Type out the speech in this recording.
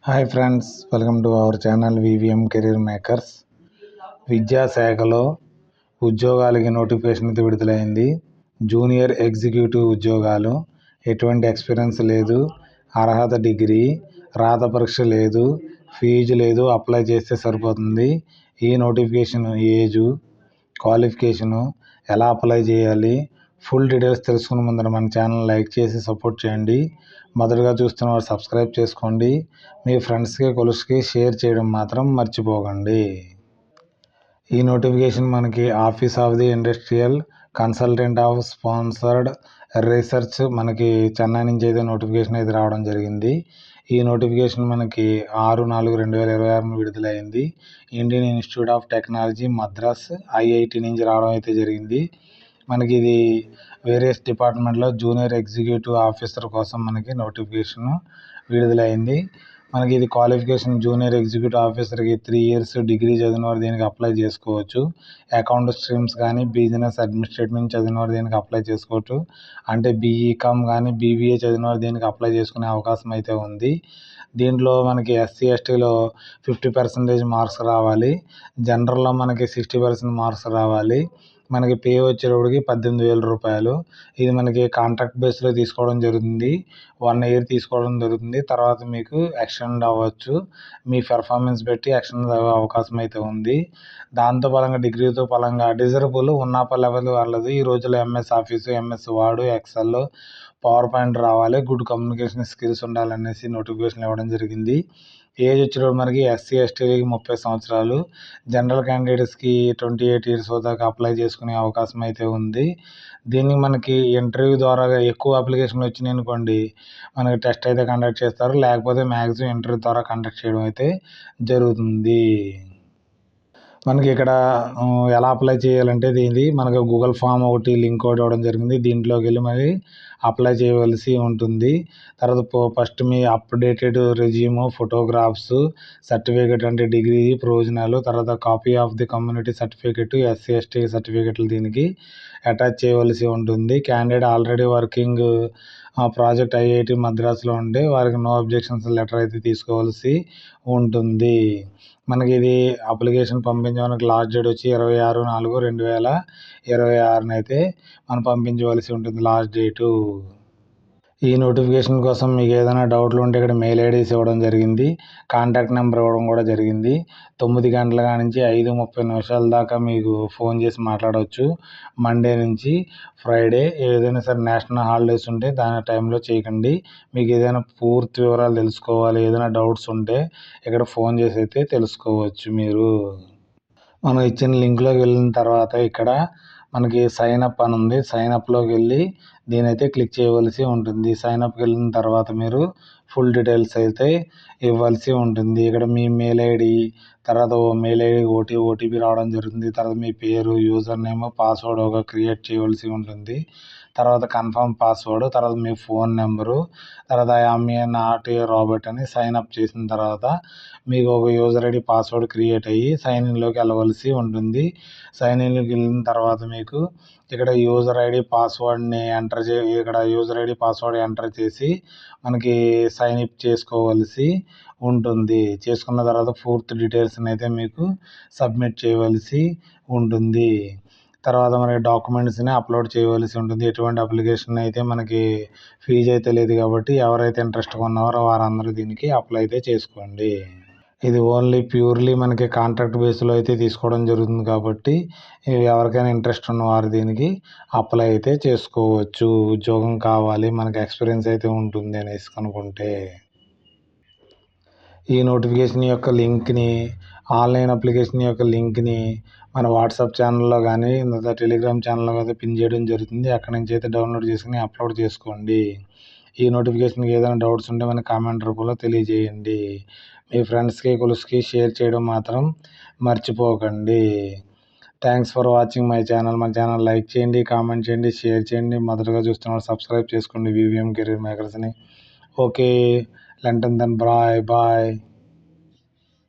Hi friends, welcome to our channel VVM career makers. విద్యాశాఖలో ఉద్యోగాలకి notification అయితే విడుదలైంది. జూనియర్ ఎగ్జిక్యూటివ్ ఉద్యోగాలు. ఎటువంటి ఎక్స్పీరియన్స్ లేదు, అర్హత డిగ్రీ, రాత పరీక్ష లేదు, ఫీజు లేదు, అప్లై చేస్తే సరిపోతుంది. ఈ నోటిఫికేషన్ ఏజు, క్వాలిఫికేషను, ఎలా అప్లై చేయాలి, ఫుల్ డీటెయిల్స్ తెలుసుకునే ముందర మన ఛానల్ లైక్ చేసి సపోర్ట్ చేయండి. మొదటగా చూస్తున్న వారు సబ్స్క్రైబ్ చేసుకోండి. మీ ఫ్రెండ్స్కి కొలుసుకి షేర్ చేయడం మాత్రం మర్చిపోకండి. ఈ నోటిఫికేషన్ మనకి office of the industrial consultant of sponsored research మనకి చెన్నై నుంచి అయితే నోటిఫికేషన్ అయితే రావడం జరిగింది. ఈ నోటిఫికేషన్ మనకి 6/4/2026 విడుదలైంది. Indian institute of technology Madras IIT నుంచి రావడం అయితే జరిగింది. మనకి ఇది వేరియస్ డిపార్ట్మెంట్లో జూనియర్ ఎగ్జిక్యూటివ్ ఆఫీసర్ కోసం మనకి నోటిఫికేషన్ విడుదలైంది. మనకి ఇది క్వాలిఫికేషన్ జూనియర్ ఎగ్జిక్యూటివ్ ఆఫీసర్కి 3 years డిగ్రీ చదివిన వారు దీనికి అప్లై చేసుకోవచ్చు. అకౌంట్ స్ట్రీమ్స్ కానీ బిజినెస్ అడ్మినిస్ట్రేషన్ చదివిన వారు దీనికి అప్లై చేసుకోవచ్చు. అంటే బీఈకామ్ కానీ బీబీఏ చదివిన వారు దీనికి అప్లై చేసుకునే అవకాశం అయితే ఉంది. దీంట్లో మనకి ఎస్సీ ఎస్టీలో 50% మార్క్స్ రావాలి. జనరల్లో మనకి 60% మార్క్స్ రావాలి. మనకి పే వచ్చేటప్పటికి 18,000 రూపాయలు. ఇది మనకి కాంట్రాక్ట్ బేస్లో తీసుకోవడం జరుగుతుంది. 1 year తీసుకోవడం జరుగుతుంది. తర్వాత మీకు ఎక్స్టెండ్ అవ్వచ్చు. మీ పెర్ఫార్మెన్స్ బట్టి ఎక్స్టెండ్ అయ్యే అవకాశం అయితే ఉంది. దాంతో పరంగా డిగ్రీతో పరంగా డిజరబుల్ ఉన్న లెవెల్ వాళ్ళది. ఈ రోజుల్లో MS office, MS Word, Excel, PowerPoint రావాలి, గుడ్ కమ్యూనికేషన్ స్కిల్స్ ఉండాలనేసి నోటిఫికేషన్ ఇవ్వడం జరిగింది. ఏజ్ వచ్చేటప్పుడు మనకి ఎస్సీ ఎస్టీలకి 30 సంవత్సరాలు, జనరల్ క్యాండిడేట్స్కి 28 years దాకా అప్లై చేసుకునే అవకాశం అయితే ఉంది. దీన్ని మనకి ఇంటర్వ్యూ ద్వారా ఎక్కువ అప్లికేషన్లు వచ్చినాయి అనుకోండి, మనకి టెస్ట్ అయితే కండక్ట్ చేస్తారు. లేకపోతే మ్యాక్సిమం ఇంటర్వ్యూ ద్వారా కండక్ట్ చేయడం అయితే జరుగుతుంది. మనకి ఇక్కడ ఎలా అప్లై చేయాలంటే దీనికి మనకు గూగుల్ ఫామ్ ఒకటి లింక్ ఒకటి ఇవ్వడం జరిగింది. దీంట్లోకి వెళ్ళి మరి అప్లై చేయవలసి ఉంటుంది. తర్వాత ఫస్ట్ మీ అప్డేటెడ్ రెజ్యూమ్, ఫోటోగ్రాఫ్స్, సర్టిఫికేట్ అంటే డిగ్రీ, ప్రొవిజనల్, తర్వాత copy of the community certificate, SC ST సర్టిఫికేట్లు దీనికి అటాచ్ చేయవలసి ఉంటుంది. Candidate already working project IIT మద్రాసులో ఉంటే వారికి నో అబ్జెక్షన్స్ లెటర్ అయితే తీసుకోవాల్సి ఉంటుంది. మనకి ఇది అప్లికేషన్ పంపించడానికి లాస్ట్ డేట్ వచ్చి 26/4/2026 అయితే మనం పంపించవలసి ఉంటుంది లాస్ట్ డేటు. ఈ నోటిఫికేషన్ కోసం మీకు ఏదైనా డౌట్లు ఉంటే ఇక్కడ మెయిల్ ఐడీస్ ఇవ్వడం జరిగింది, కాంటాక్ట్ నెంబర్ ఇవ్వడం కూడా జరిగింది. 9 గంటల నుంచి 5:30 దాకా మీకు ఫోన్ చేసి మాట్లాడవచ్చు. మండే నుంచి ఫ్రైడే ఏదైనా సరే నేషనల్ హాలిడేస్ ఉంటే దాని టైంలో చేయకండి. మీకు ఏదైనా పూర్తి వివరాలు తెలుసుకోవాలి, ఏదైనా డౌట్స్ ఉంటే ఇక్కడ ఫోన్ చేసి అయితే తెలుసుకోవచ్చు మీరు. మనం ఇచ్చిన లింక్లోకి వెళ్ళిన తర్వాత ఇక్కడ మనకి సైన్ అప్ అని ఉంది. సైన్ అప్లోకి వెళ్ళి దీనైతే క్లిక్ చేయవలసి ఉంటుంది. సైన్ అప్కి వెళ్ళిన తర్వాత మీరు ఫుల్ డీటెయిల్స్ అయితే ఇవ్వాల్సి ఉంటుంది. ఇక్కడ మీ మెయిల్ ఐడి, తర్వాత మెయిల్ ఐడి ఓటీపీ రావడం జరుగుతుంది. తర్వాత మీ పేరు, యూజర్ నేమ్, పాస్వర్డ్ ఒక క్రియేట్ చేయవలసి ఉంటుంది. తర్వాత కన్ఫర్మ్ పాస్వర్డ్, తర్వాత మీ ఫోన్ నెంబరు, తర్వాత ఐ నాట్ ఏ రాబర్ట్ అని సైన్ అప్ చేసిన తర్వాత మీకు ఒక యూజర్ ఐడి పాస్వర్డ్ క్రియేట్ అయ్యి సైన్ ఇన్లోకి వెళ్ళవలసి ఉంటుంది. సైన్ ఇన్లోకి వెళ్ళిన తర్వాత మీకు ఇక్కడ యూజర్ ఐడి పాస్వర్డ్ని ఎంటర్ చేసి మనకి సైన్ అప్ చేసుకోవలసి ఉంటుంది. చేసుకున్న తర్వాత పూర్తి డీటెయిల్స్ని అయితే మీకు సబ్మిట్ చేయవలసి ఉంటుంది. తర్వాత మనకి డాక్యుమెంట్స్ని అప్లోడ్ చేయవలసి ఉంటుంది. ఎటువంటి అప్లికేషన్ అయితే మనకి ఫీజు అయితే లేదు కాబట్టి ఎవరైతే ఇంట్రెస్ట్గా ఉన్నారో వారందరూ దీనికి అప్లై అయితే చేసుకోండి. ఇది ఓన్లీ ప్యూర్లీ మనకి కాంట్రాక్ట్ బేస్లో అయితే తీసుకోవడం జరుగుతుంది కాబట్టి ఎవరికైనా ఇంట్రెస్ట్ ఉన్నవారు దీనికి అప్లై అయితే చేసుకోవచ్చు. ఉద్యోగం కావాలి, మనకి ఎక్స్పీరియన్స్ అయితే ఉంటుంది అనేసి అనుకుంటే. ఈ నోటిఫికేషన్ యొక్క లింక్ని, ఆన్లైన్ అప్లికేషన్ యొక్క లింక్ని మన వాట్సాప్ ఛానల్లో కానీ టెలిగ్రామ్ ఛానల్లో అయితే పిన్ చేయడం జరుగుతుంది. అక్కడి నుంచి అయితే డౌన్లోడ్ చేసుకుని అప్లోడ్ చేసుకోండి. ఈ నోటిఫికేషన్కి ఏదైనా డౌట్స్ ఉంటే మనకి కామెంట్ రూపంలో తెలియజేయండి. మీ ఫ్రెండ్స్కి కొలుసుకి షేర్ చేయడం మాత్రం మర్చిపోకండి. Thanks for watching my channel. మన ఛానల్ లైక్ చేయండి, కామెంట్ చేయండి, షేర్ చేయండి. మొదటగా చూస్తున్నారు సబ్స్క్రైబ్ చేసుకోండి వివిఎం కెరీర్ మేకర్స్ని. Okay, until then bye.